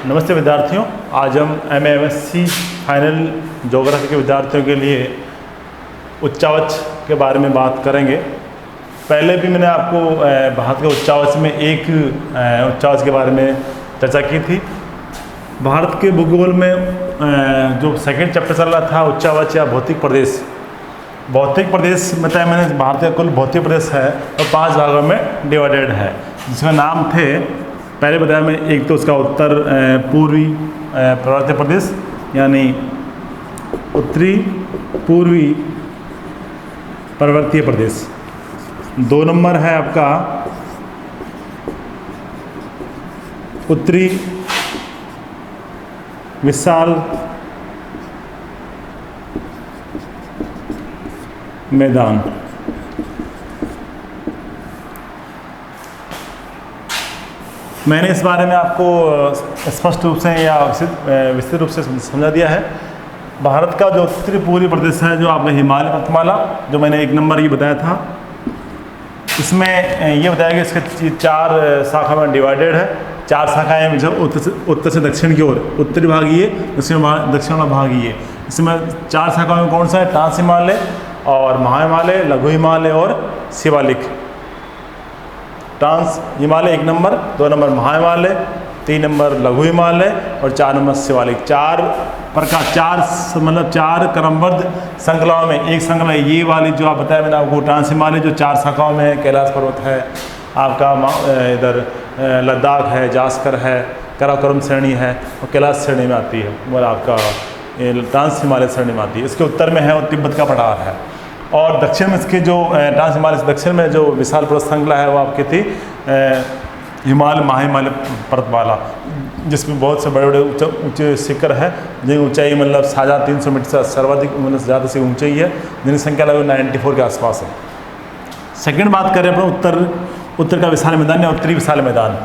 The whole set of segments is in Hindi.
नमस्ते विद्यार्थियों, आज हम MSc फाइनल ज्योग्राफी के विद्यार्थियों के लिए उच्चावच के बारे में बात करेंगे। पहले भी मैंने आपको भारत के उच्चावच में एक उच्चावच के बारे में चर्चा की थी। भारत के भूगोल में जो सेकंड चैप्टर चल रहा था उच्चावच या भौतिक प्रदेश। भौतिक प्रदेश बताया मैंने, भारत का कुल भौतिक प्रदेश है और 5 भागों में डिवाइडेड है, जिसमें नाम थे, पहले बताया मैं, एक तो उसका उत्तर पूर्वी पर्वतीय प्रदेश यानी उत्तरी पूर्वी पर्वतीय प्रदेश। 2 नंबर है आपका उत्तरी विशाल मैदान। मैंने इस बारे में आपको स्पष्ट रूप से या विस्तृत रूप से समझा दिया है। भारत का जो उत्तरी पूर्वी प्रदेश है, जो आपने हिमालय पर्वतमाला, जो मैंने 1 नंबर ये बताया था, इसमें ये बताया कि इसके 4 शाखा में डिवाइडेड है। 4 शाखाएँ जो उत्तर से दक्षिण की ओर, उत्तरी भाग ये, दक्षिण वाला भाग ये। इसमें 4 शाखाओं में कौन सा है? ट्रांस हिमालय और महाहिमालय, लघु हिमालय और Shivalik. Trans Himalaya 1 number, 2 number Mahahimalaya, 3 number लघु हिमालय और 4 नंबर शिवालिक। 4 प्रकार, 4 क्रमबद्ध श्रृंखलाओं में एक श्रृंखला ये वाली जो आप बताया मैंने आपको, ट्रांस हिमालय जो 4 शाखाओं में है। कैलाश पर्वत है आपका, इधर लद्दाख है, जास्कर है, काराकोरम श्रेणी है और कैलाश श्रेणी में आती है, वो आपका ट्रांस हिमालय श्रेणी में आती है। इसके उत्तर में है और तिब्बत का पठार है। और दक्षिण में इसके जो ट्रांस हिमालय से दक्षिण में जो विशाल पर्वत श्रृंखला है वो आपकी थी हिमालय महाहिमालय पर्वतमाला, जिसमें बहुत से बड़े बड़े ऊंचे शिखर है, जिनकी ऊंचाई मतलब 350 मीटर से सर्वाधिक ज़्यादा से ऊंचाई है, जिनकी संख्या लगभग 94 के आसपास है। सेकंड बात करें अपना उत्तर का विशाल मैदान या उत्तरी विशाल मैदान।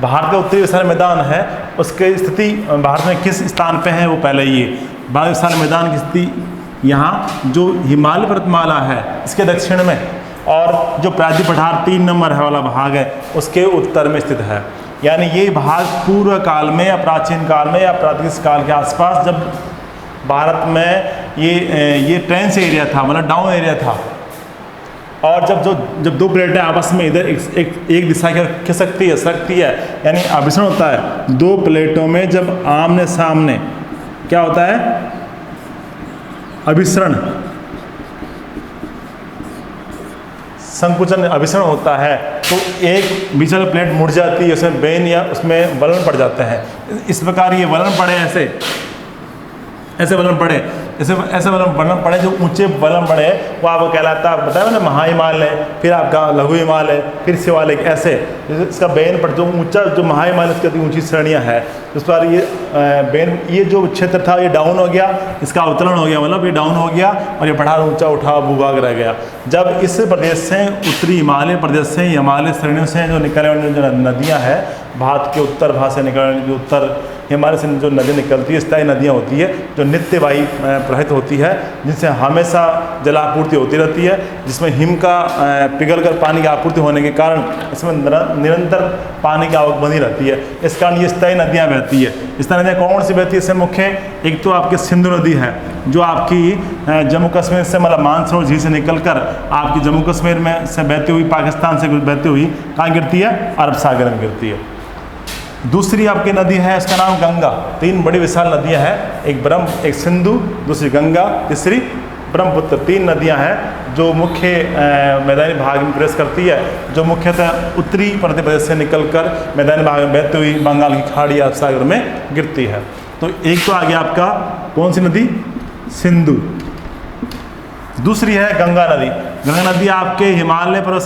भारत का उत्तरी विशाल मैदान है, उसकी स्थिति भारत में किस स्थान पे है वो पहले ये। भारत विशाल मैदान की स्थिति यहाँ जो हिमालय पर्वतमाला है इसके दक्षिण में, और जो प्रायद्वीप पठार 3 नंबर है वाला भाग है उसके उत्तर में स्थित है। यानी ये भाग पूर्व काल में या प्राचीन काल में या प्रागैतिहासिक काल के आसपास, जब भारत में ये ट्रेंच एरिया था, मतलब डाउन एरिया था, और जब 2 प्लेटें आपस में इधर एक दिशा की खिसकती है, यानी अभिसरण होता है 2 प्लेटों में, जब आमने सामने क्या होता है? अभिसरण, संकुचन अभिसरण होता है, तो एक बीच वाली प्लेट मुड़ जाती है, उसमें बेन या उसमें वलन पड़ जाते हैं। इस प्रकार ये वलन पड़े, ऐसे वलन पड़े, ऐसे वलन पड़े, जो ऊंचे वलन पड़े वो आपको कहलाता है, बताया ना, महाहिमालय, फिर आपका लघु हिमालय, फिर शिवालिक। ऐसे इसका बेन पर जो ऊंचा, जो महाहिमालय की ऊंची श्रेणियाँ है, उस पर ये जो क्षेत्र था ये डाउन हो गया, इसका अवतरण हो गया, मतलब ये डाउन हो गया और ये पठार ऊंचा उठा भूभाग रह गया। जब इस प्रदेश से, उत्तरी हिमालय प्रदेश से, हिमालय श्रेणियों से जो निकलने वाली जो नदियाँ हैं, भारत के उत्तर भाग से निकलने, जो उत्तर हिमालय से जो नदी निकलती है, स्थायी नदियाँ होती है, जो नित्यवाही प्रवाहित होती है, जिनसे हमेशा जलापूर्ति होती रहती है, जिसमें हिम का पिघलकर पानी की आपूर्ति होने के कारण इसमें निरंतर पानी की आवक बनी रहती है। इस कारण ये स्थायी नदियाँ बहती है। स्थायी नदियाँ कौन सी बहती है? इससे मुख्य एक तो आपकी सिंधु नदी है, जो आपकी जम्मू कश्मीर से, मतलब मानसरोवर झील से निकलकर आपकी जम्मू कश्मीर में से बहती हुई, पाकिस्तान से बहती हुई कहाँ गिरती है? अरब सागर में गिरती है। दूसरी आपकी नदी है, इसका नाम गंगा। 3 बड़ी विशाल नदियां हैं, एक सिंधु, दूसरी गंगा, तीसरी ब्रह्मपुत्र। 3 नदियां हैं जो मुख्य मैदानी भाग में प्रवेश करती है, जो मुख्यतः उत्तरी पर्वतीय प्रदेश से निकलकर मैदानी भाग में बहती हुई बंगाल की खाड़ी या सागर में गिरती है। तो एक तो आ गया आपका कौन सी नदी? सिंधु। दूसरी है गंगा नदी। गंगा नदी आपके हिमालय पर्वत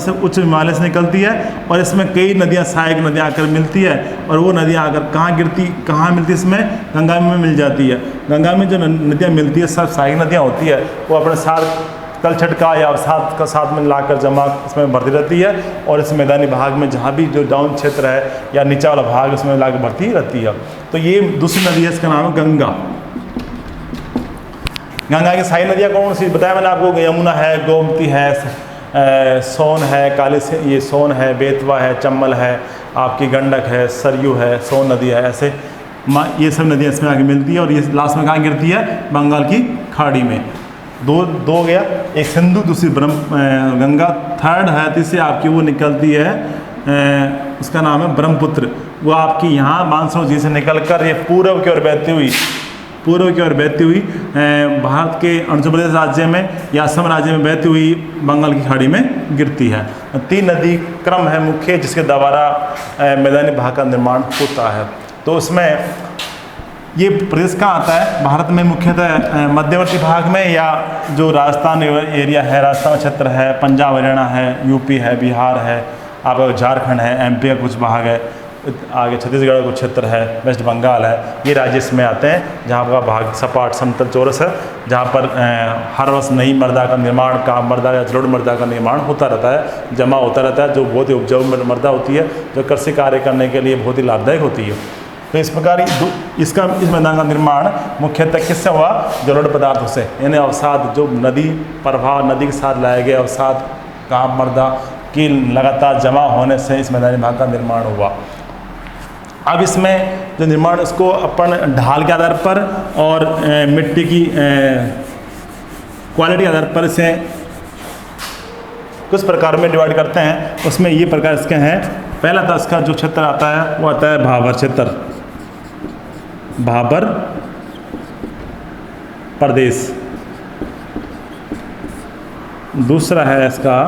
से उच्च हिमालय से निकलती है, और इसमें कई नदियां, सहायक नदियां आकर मिलती है, और वो नदियां आकर कहाँ मिलती है? इसमें गंगा में मिल जाती है। गंगा में जो नदियां मिलती है, सब सहायक नदियां होती है, वो अपने साथ तलछट का या साथ में लाकर जमा इसमें भरती रहती है, और इस मैदानी भाग में जहाँ भी जो डाउन क्षेत्र है या नीचा वाला भाग, उसमें लाकर भरती रहती है। तो ये दूसरी नदी है, इसका नाम है गंगा। गंगा की सारी नदियाँ कौन सी बताया मैंने आपको? यमुना है, गोमती है, सोन है, ये सोन है, बेतवा है, चंबल है, आपकी गंडक है, सरयू है, सोन नदी है, ऐसे ये सब नदियाँ इसमें आगे मिलती है। और ये लास्ट में कहाँ गिरती है? बंगाल की खाड़ी में। दो गया, एक सिंधु, दूसरी गंगा, थर्ड है, तीसरी आपकी वो निकलती है, उसका नाम है ब्रह्मपुत्र। वो आपकी यहाँ मानसरोवर झील से निकल कर ये पूर्व की ओर बहती हुई भारत के अरुणाचल प्रदेश राज्य में या असम राज्य में बहती हुई बंगाल की खाड़ी में गिरती है। 3 नदी क्रम है मुख्य जिसके द्वारा मैदानी भाग का निर्माण होता है। तो उसमें ये प्रदेश कहाँ आता है? भारत में मुख्यतः मध्यवर्ती भाग में, या जो राजस्थान एरिया है, राजस्थान क्षेत्र है, पंजाब हरियाणा है, यूपी है, बिहार है, आपका झारखंड है, एमपी का कुछ भाग है, आगे छत्तीसगढ़ का कुछ क्षेत्र है, वेस्ट बंगाल है, ये राज्य इसमें आते हैं जहाँ का भाग सपाट समतल चौरस है, जहाँ पर हर वर्ष नई मृदा का निर्माण, काम मृदा या जलोढ़ मृदा का निर्माण होता रहता है, जमा होता रहता है, जो बहुत ही उपजाऊ मृदा होती है, जो कृषि कार्य करने के लिए बहुत ही लाभदायक होती है। तो इस प्रकार इस मैदान का निर्माण मुख्यतः किससे हुआ? जलोढ़ पदार्थों से, यानी अवसाद, जो नदी प्रवाह, नदी के साथ लाए गए अवसाद, काम मृदा की लगातार जमा होने से इस मैदानी भाग का निर्माण हुआ। अब इसमें जो निर्माण, इसको अपन ढाल के आधार पर और मिट्टी की क्वालिटी के आधार पर इसे कुछ प्रकार में डिवाइड करते हैं। उसमें ये प्रकार इसके हैं। पहला तो इसका जो क्षेत्र आता है वो आता है भाबर क्षेत्र, भाबर प्रदेश। दूसरा है इसका,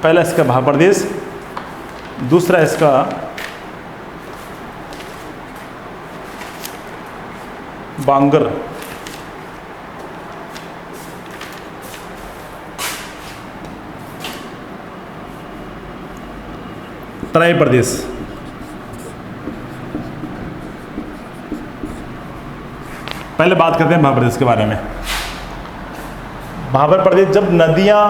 पहला इसका भाबर प्रदेश, दूसरा इसका बांगर, तराई प्रदेश। पहले बात करते हैं भाबर प्रदेश के बारे में। भाबर प्रदेश, जब नदियां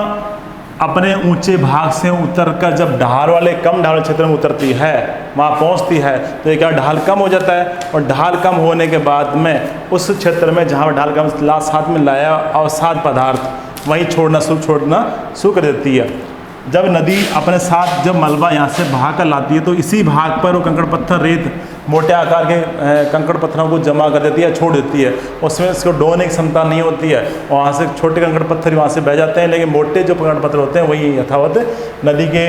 अपने ऊंचे भाग से उतरकर जब ढाल वाले, कम ढाल वाले क्षेत्र में उतरती है, वहाँ पहुँचती है, तो ये क्या ढाल कम हो जाता है, और ढाल कम होने के बाद में उस क्षेत्र में जहाँ ढाल कम साथ में लाया अवसाद पदार्थ वहीं छोड़ना शुरू कर देती है। जब नदी अपने साथ जब मलबा यहाँ से भाग कर लाती है, तो इसी भाग पर वो कंकड़ पत्थर, रेत, मोटे आकार के कंकड़ पत्थरों को जमा कर देती है, छोड़ देती है। उसमें इसको ढोने की क्षमता नहीं होती है, वहाँ से छोटे कंकड़ पत्थर वहाँ से बह जाते हैं, लेकिन मोटे जो कंकड़ पत्थर होते हैं वही यथावत नदी के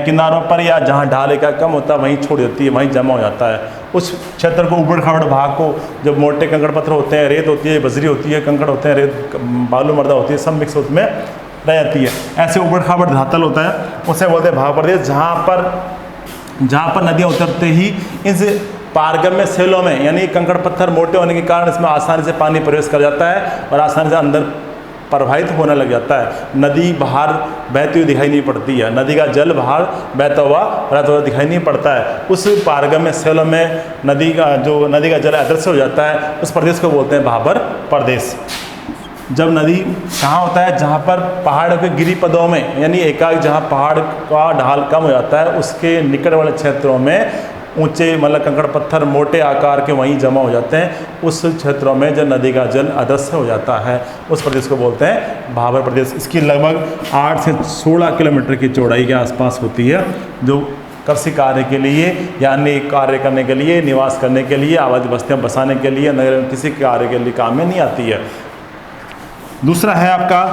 किनारों पर या जहाँ ढाल का कम होता है वहीं छोड़ देती है, वहीं जमा हो जाता है। उस क्षेत्र को, उबड़ खाबड़ भाग को, जब मोटे कंकड़ पत्थर होते हैं, रेत होती है, बजरी होती है, कंकड़ होते हैं, रेत, बालू मर्दा होती है, सब मिक्स उसमें रह जाती है। ऐसे उबड़ खाबड़ धातल होता है, उसे बोलते हैं भाबर प्रदेश। जहाँ पर नदियाँ उतरते ही इस पारगम्य सेलों में, यानी कंकड़ पत्थर मोटे होने के कारण इसमें आसानी से पानी प्रवेश कर जाता है और आसानी से अंदर प्रवाहित होने लग जाता है। नदी बाहर बहती हुई दिखाई नहीं पड़ती है, नदी का जल बाहर बहता हुआ दिखाई नहीं पड़ता है। उस पारगम्य सेलों में नदी का जल अदृश्य हो जाता है, उस प्रदेश को बोलते हैं भाबर प्रदेश। जब नदी कहाँ होता है? जहाँ पर पहाड़ के गिरिपदों में, यानी एकाएक जहाँ पहाड़ का ढाल कम हो जाता है, उसके निकट वाले क्षेत्रों में ऊंचे मतलब कंकड़ पत्थर मोटे आकार के वहीं जमा हो जाते हैं। उस क्षेत्रों में जब नदी का जल अदृश्य हो जाता है, उस प्रदेश को बोलते हैं भाबर प्रदेश। इसकी लगभग 8 से 16 किलोमीटर की चौड़ाई के आसपास होती है, जो कृषि कार्य के लिए या अन्य कार्य करने के लिए, निवास करने के लिए, आबादी बस्तियाँ बसाने के लिए, नगर में किसी कार्य के लिए काम में नहीं आती है। दूसरा है आपका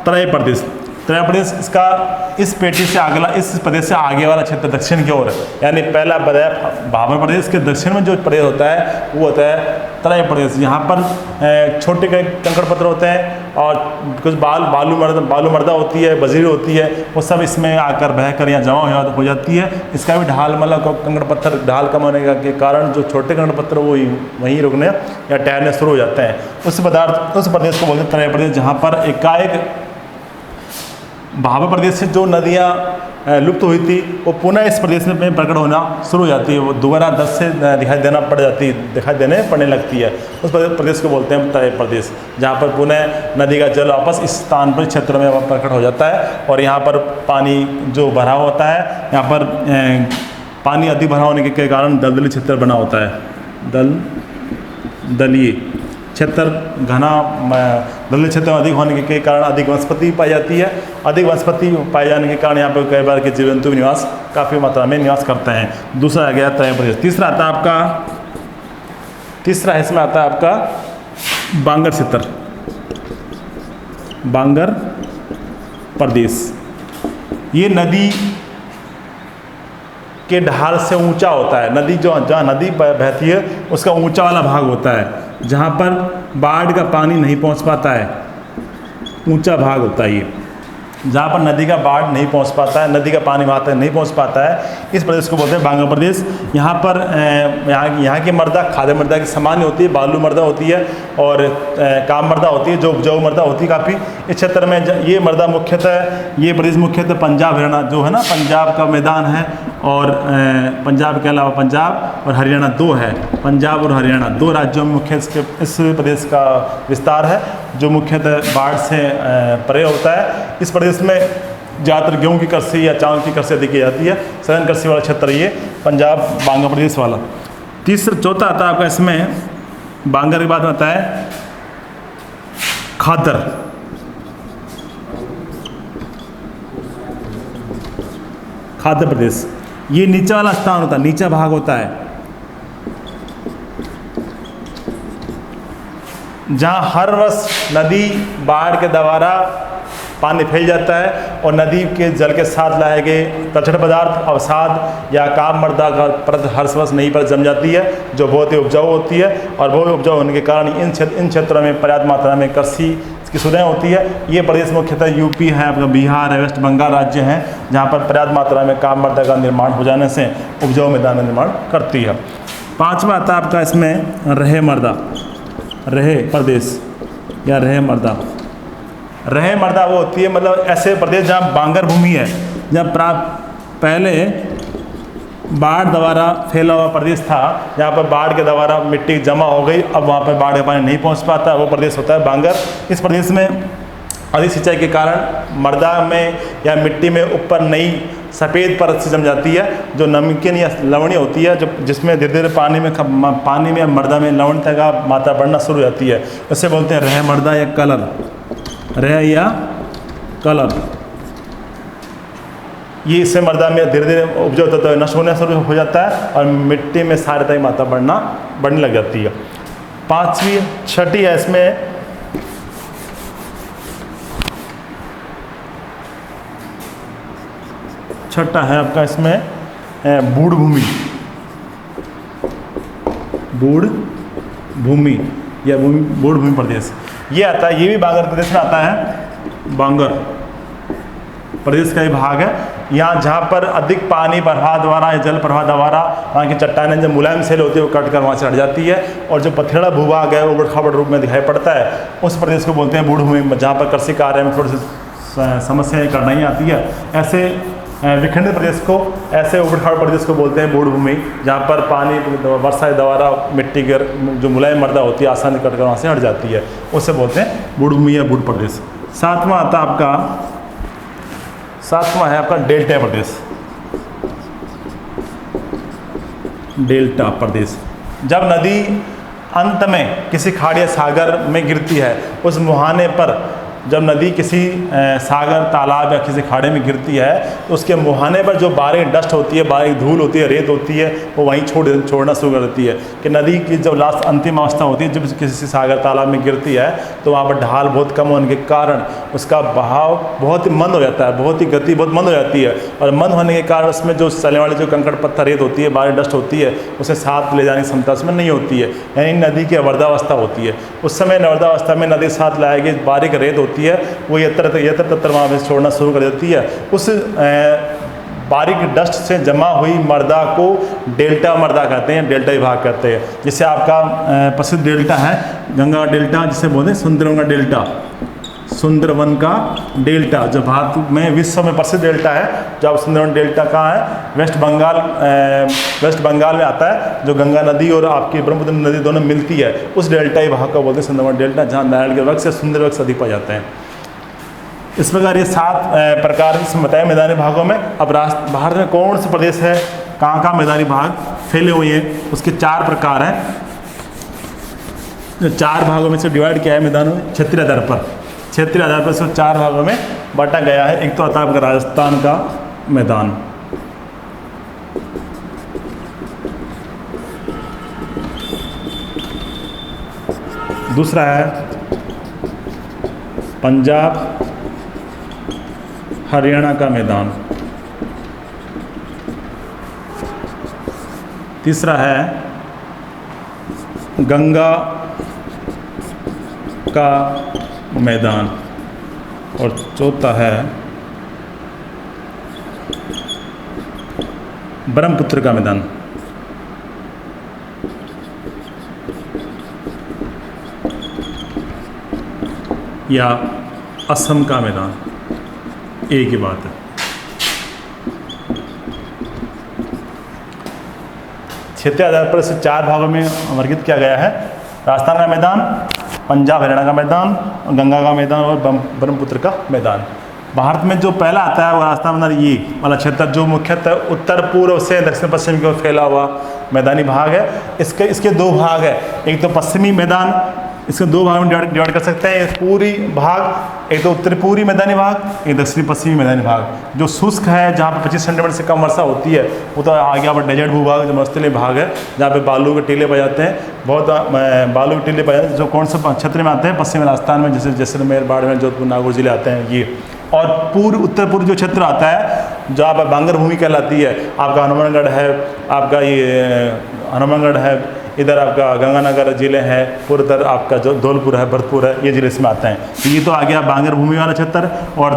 तराई प्रदेश। तराई प्रदेश, इसका इस पेटी से अगला, इस प्रदेश से आगे वाला क्षेत्र दक्षिण की ओर, यानी पहला बताया भाबर प्रदेश के दक्षिण में जो प्रदेश होता है वो होता है तराई प्रदेश। यहाँ पर छोटे कंकड़ पत्थर होते हैं और कुछ बालू मर्दा होती है, बजरी होती है, वो सब इसमें आकर बहकर यहाँ जमा हो जाती है। इसका भी ढाल मतलब कंकड़ पत्थर ढाल कम होने के कारण जो छोटे कंकड़ पत्थर वो वहीं रुकने या ठहरने शुरू हो जाते हैं। उस प्रदेश को बोलते हैं तराई प्रदेश, जहाँ पर एकाएक भाबर प्रदेश से जो नदियाँ लुप्त हुई थी वो पुनः इस प्रदेश में प्रकट होना शुरू हो जाती है, वो दोबारा 10 से दिखाई देने पड़ने लगती है। उस प्रदेश को बोलते हैं तराई प्रदेश, जहाँ पर पुनः नदी का जल वापस इस स्थान पर क्षेत्र में प्रकट हो जाता है और यहाँ पर पानी जो भरा होता है, यहाँ पर पानी अधिक भरा होने के कारण दलदली क्षेत्र बना होता है, दलदलीय क्षेत्र घना दलदली क्षेत्र में अधिक होने के कारण अधिक वनस्पति पाई जाती है। अधिक वनस्पति पाए जाने के कारण यहाँ पर कई बार के जीव जंतु निवास काफ़ी मात्रा में निवास करते हैं। दूसरा आ गया तराई प्रदेश। तीसरा आता है आपका, तीसरा इसमें आता है आपका बांगर क्षेत्र, बांगर प्रदेश। ये नदी के ढाल से ऊंचा होता है। नदी जहाँ नदी बहती है उसका ऊंचा वाला भाग होता है, जहाँ पर बाढ़ का पानी नहीं पहुँच पाता है, ऊंचा भाग होता है ये, जहाँ पर नदी का बाढ़ नहीं पहुँच पाता है, नदी का पानी वहाँ तक नहीं पहुँच पाता है, इस प्रदेश को बोलते हैं बांगर प्रदेश। यहाँ पर यहाँ की मृदा खाद्य मृदा की सामान्य होती है, बालू मृदा होती है और काम मृदा होती है, जो उपजाऊ मृदा होती है काफ़ी। इस क्षेत्र में ये मृदा मुख्यतः, ये प्रदेश मुख्यतः पंजाब हरियाणा जो है ना, पंजाब का मैदान है और पंजाब के अलावा पंजाब और हरियाणा दो है, पंजाब और हरियाणा दो राज्यों में मुख्य इस प्रदेश का विस्तार है, जो मुख्यतः बाढ़ से परे होता है। इस प्रदेश में ज़्यादातर गेहूं की कृषि या चावल की कृषि अधिक की जाती है। सघन कृषि वाला क्षेत्र ये पंजाब बांगर प्रदेश वाला। चौथा आता है आपका इसमें बांगर के बाद आता है खादर। खादर प्रदेश, ये नीचे वाला स्थान होता है, नीचा भाग होता है, जहाँ हर वर्ष नदी बाढ़ के द्वारा पानी फैल जाता है और नदी के जल के साथ लाए गए कचरा पदार्थ, अवसाद या काम मृदा का परत हर वर्ष नई पर जम जाती है, जो बहुत ही उपजाऊ होती है। और बहुत उपजाऊ होने के कारण इन क्षेत्रों में पर्याप्त मात्रा में कृषि की सुविधाएँ होती है। ये प्रदेश मुख्यतः यूपी है, आपका बिहार है, वेस्ट बंगाल राज्य हैं, जहाँ पर पर्याप्त मात्रा में काम मृदा का निर्माण हो जाने से उपजाऊ मैदान निर्माण करती है। पाँचवा आता है आपका इसमें रहे मर्दा, रहे प्रदेश या रहे मर्दा। रहे मर्दा वो होती है, मतलब ऐसे प्रदेश जहाँ बांगर भूमि है, जहाँ पहले बाढ़ द्वारा फैला हुआ प्रदेश था, जहाँ पर बाढ़ के द्वारा मिट्टी जमा हो गई, अब वहाँ पर बाढ़ का पानी नहीं पहुँच पाता, वो प्रदेश होता है बांगर। इस प्रदेश में अधिक सिंचाई के कारण मृदा में या मिट्टी में ऊपर नई सफ़ेद परत से जम जाती है, जो नमकीन या लवणीय होती है, जो जिसमें धीरे धीरे पानी में या मृदा में लवणता का मात्रा बढ़ना शुरू हो जाती है। इसे बोलते हैं रह मृदा या कलर, रह या कलर। ये इससे मृदा में धीरे धीरे उपजाऊ तत्व नष्ट होना शुरू हो जाता है और मिट्टी में सारता की मात्रा बढ़ने लग जाती है। छठी है इसमें छठा है आपका इसमें बूढ़ भूमि, बूढ़ भूमि या बूढ़ भूमि प्रदेश ये आता है। ये भी बांगर प्रदेश में आता है, बांगर प्रदेश का ही भाग है। यहाँ जहाँ पर अधिक पानी प्रवाह द्वारा या जल प्रवाह द्वारा वहाँ की चट्टानें जब मुलायम सेल होती है वो कट कर वहाँ से हट जाती है और जो पथरीला भूभाग है वो उबड़ खाबड़ रूप में दिखाई पड़ता है, उस प्रदेश को बोलते हैं बूढ़ भूमि, जहाँ पर कृषि कार्य में थोड़ी सी समस्याएँ कठिनाइयाँ आती है। ऐसे विखंडित प्रदेश को, ऐसे उबड़ खाबड़ प्रदेश को बोलते हैं बूढ़ भूमि, जहाँ पर पानी वर्षा द्वारा मिट्टी के जो मुलायम मृदा होती है आसानी कट कर वहाँ से हट जाती है, उसे बोलते हैं बूढ़ भूमि या बूढ़ प्रदेश। सातवां है आपका डेल्टा प्रदेश, डेल्टा प्रदेश। जब नदी अंत में किसी खाड़ी या सागर में गिरती है, उस मुहाने पर जब नदी किसी सागर तालाब या किसी खाड़े में गिरती है तो उसके मुहाने पर जो बारीक डस्ट होती है, बारीक धूल होती है, रेत होती है, वो वहीं छोड़ना शुरू कर देती है। कि नदी की जब लास्ट अंतिम अवस्था होती है, जब किसी सागर तालाब में गिरती है तो वहाँ पर ढाल बहुत कम होने के कारण उसका बहाव बहुत ही मंद हो जाता है, बहुत ही गति बहुत मंद हो जाती है। और मंद होने के कारण उसमें जो चलने वाली जो कंकड़ पत्थर रेत होती है, बारीक डस्ट होती है, उसे साथ ले जाने की क्षमता उसमें नहीं होती है, यानी नदी की अवर्धावस्था होती है। उस समय अवर्धावस्था में नदी साथ लाएगी बारीक रेत होती है, वो यत्र तत्र वहाँ पे छोड़ना शुरू कर देती है। उस बारीक डस्ट से जमा हुई मृदा को डेल्टा मृदा कहते हैं, डेल्टा विभाग कहते हैं। जैसे आपका प्रसिद्ध डेल्टा है गंगा डेल्टा, जिसे बोलते हैं सुंदरवन का डेल्टा, सुंदरवन का डेल्टा, जो भारत में विश्व में प्रसिद्ध डेल्टा है। जो आप सुंदरवन डेल्टा कहाँ है, वेस्ट बंगाल में आता है, जो गंगा नदी और आपकी ब्रह्मपुत्र नदी दोनों मिलती है, उस डेल्टा विभाग को बोलते हैं सुंदरवन डेल्टा, जहाँ नारायण के वृक्ष से सुंदर वृक्ष अधिक पाए जाते हैं। इस प्रकार ये 7 प्रकार इसमें बताए मैदानी भागों में। अब भारत में कौन से प्रदेश है, कहाँ मैदानी भाग फैले हुए हैं, उसके 4 प्रकार हैं। जो 4 भागों में से डिवाइड किया है मैदानों में क्षेत्रीय आधार पर, क्षेत्रीय आधार पर इसको 4 भागों में बांटा गया है। एक तो आता है आपका राजस्थान का मैदान, दूसरा है पंजाब हरियाणा का मैदान, तीसरा है गंगा का मैदान और चौथा है ब्रह्मपुत्र का मैदान। या असम का मैदान, एक ही बात है। क्षेत्रीय आधार पर इसे 4 भागों में वर्गीकृत किया गया है। राजस्थान का मैदान, पंजाब हरियाणा का मैदान, गंगा का मैदान और ब्रह्मपुत्र का मैदान। भारत में जो पहला आता है वो राजस्थान मैदान, ये वाला क्षेत्र जो मुख्यतः उत्तर पूर्व से दक्षिण पश्चिम की ओर फैला हुआ मैदानी भाग है। इसके 2 भाग है, एक तो पश्चिमी मैदान, इसको 2 भाग में डिवाइड कर सकते हैं। पूरी भाग, एक तो उत्तरी पूर्वी मैदानी भाग, एक दक्षिणी पश्चिमी मैदानी भाग। जो शुष्क है, जहाँ पर 25 सेंटीमीटर से कम वर्षा होती है, वो तो आगे पर डेजर्ट भूभाग जो मरुस्थलीय भाग है, जहाँ पे बालू के टीले पड़ जाते हैं, बहुत बालू के टीले पड़ जाते हैं। जो कौन सा क्षेत्र में आते हैं? पश्चिमी राजस्थान में, जैसे जैसलमेर, बाड़मेर, जोधपुर, नागौर जिले आते हैं ये। और उत्तर पूर्व जो क्षेत्र आता है, जहाँ पर बांगर भूमि कहलाती है, आपका हनुमानगढ़ है, आपका ये हनुमानगढ़ है, इधर आपका गंगानगर जिले हैं, पूर्व आपका जो धौलपुर है, भरतपुर है, ये जिले इसमें आते हैं। तो ये तो आ गया बांगर भूमि वाला क्षेत्र। और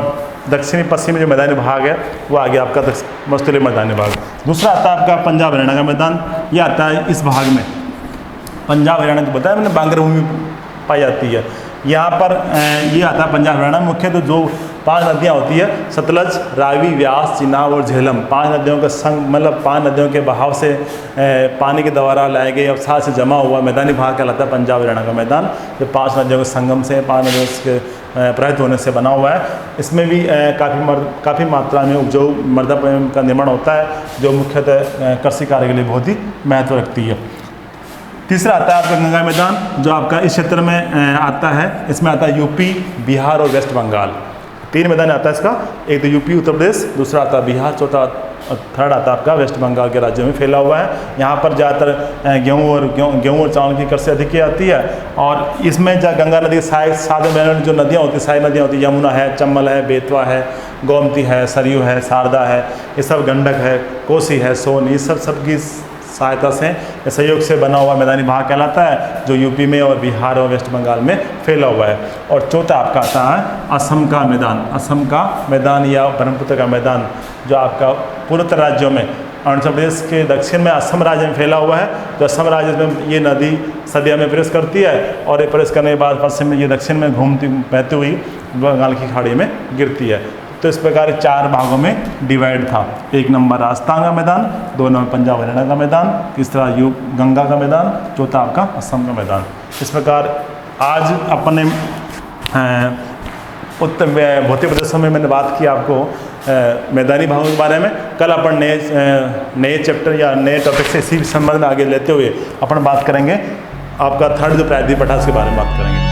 दक्षिणी पश्चिमी जो मैदानी भाग है वो आ गया आपका मरुस्थलीय मैदानी भाग। दूसरा आता है आपका पंजाब हरियाणा का मैदान, ये आता है इस भाग में। पंजाब हरियाणा को बताया मैंने, बांगर भूमि पाई जाती है यहाँ पर। ये आता है पंजाब हरियाणा। मुख्य तो जो 5 नदियाँ होती है, सतलज, रावी, व्यास, चिनाब और झेलम, 5 नदियों का संग, मतलब 5 नदियों के बहाव से पानी के द्वारा लाए गए अवसाद से जमा हुआ मैदानी भाग कहलाता है पंजाब हरियाणा का मैदान। जो 5 नदियों के संगम से, 5 नदियों के प्रहित होने से बना हुआ है। इसमें भी काफ़ी मात्रा में उपजाऊ मृदा का निर्माण होता है, जो मुख्यतः कृषि कार्य के लिए बहुत ही महत्व रखती है। तीसरा आता है आपका गंगा मैदान, जो आपका इस क्षेत्र में आता है। इसमें आता है यूपी, बिहार और वेस्ट बंगाल। 3 मैदान आता है इसका, एक तो यूपी उत्तर प्रदेश, दूसरा आता है बिहार, चौथा थर्ड आता है आपका वेस्ट बंगाल के राज्यों में फैला हुआ है। यहाँ पर ज़्यादातर गेहूँ और चावल की कृषि अधिक की जाती है। और इसमें गंगा नदी के साथ में जो नदियाँ होती हैं, सारी नदियाँ होती हैं, यमुना है, चंबल है, बेतवा है, गोमती है, सरयू है, शारदा है, ये सब, गंडक है, कोसी है, सोन, ये सबकी सहायता से, सहयोग से बना हुआ मैदानी भाग कहलाता है, जो यूपी में और बिहार और वेस्ट बंगाल में फैला हुआ है। और चौथा आपका आता है असम का मैदान। असम का मैदान या ब्रह्मपुत्र का मैदान, जो आपका पूर्वोत्तर राज्यों में, अरुणाचल प्रदेश के दक्षिण में असम राज्य में फैला हुआ है। तो असम राज्य में ये नदी सदिया में प्रवेश करती है और ये प्रवेश करने के बाद पश्चिम में ये दक्षिण में घूमती बहती हुई बंगाल की खाड़ी में गिरती है। तो इस प्रकार 4 भागों में डिवाइड था। 1 नंबर राजस्थान का मैदान, 2 नंबर पंजाब हरियाणा का मैदान, तीसरा गंगा का मैदान, चौथा आपका असम का मैदान। इस प्रकार आज अपने उत्तर भौतिक प्रदर्शन में मैंने बात की आपको मैदानी भागों के बारे में। कल अपन नए चैप्टर या नए टॉपिक से इसी संबंध में आगे लेते हुए अपन बात करेंगे आपका 3rd जो प्रायद्वीप पटास के बारे में बात करेंगे।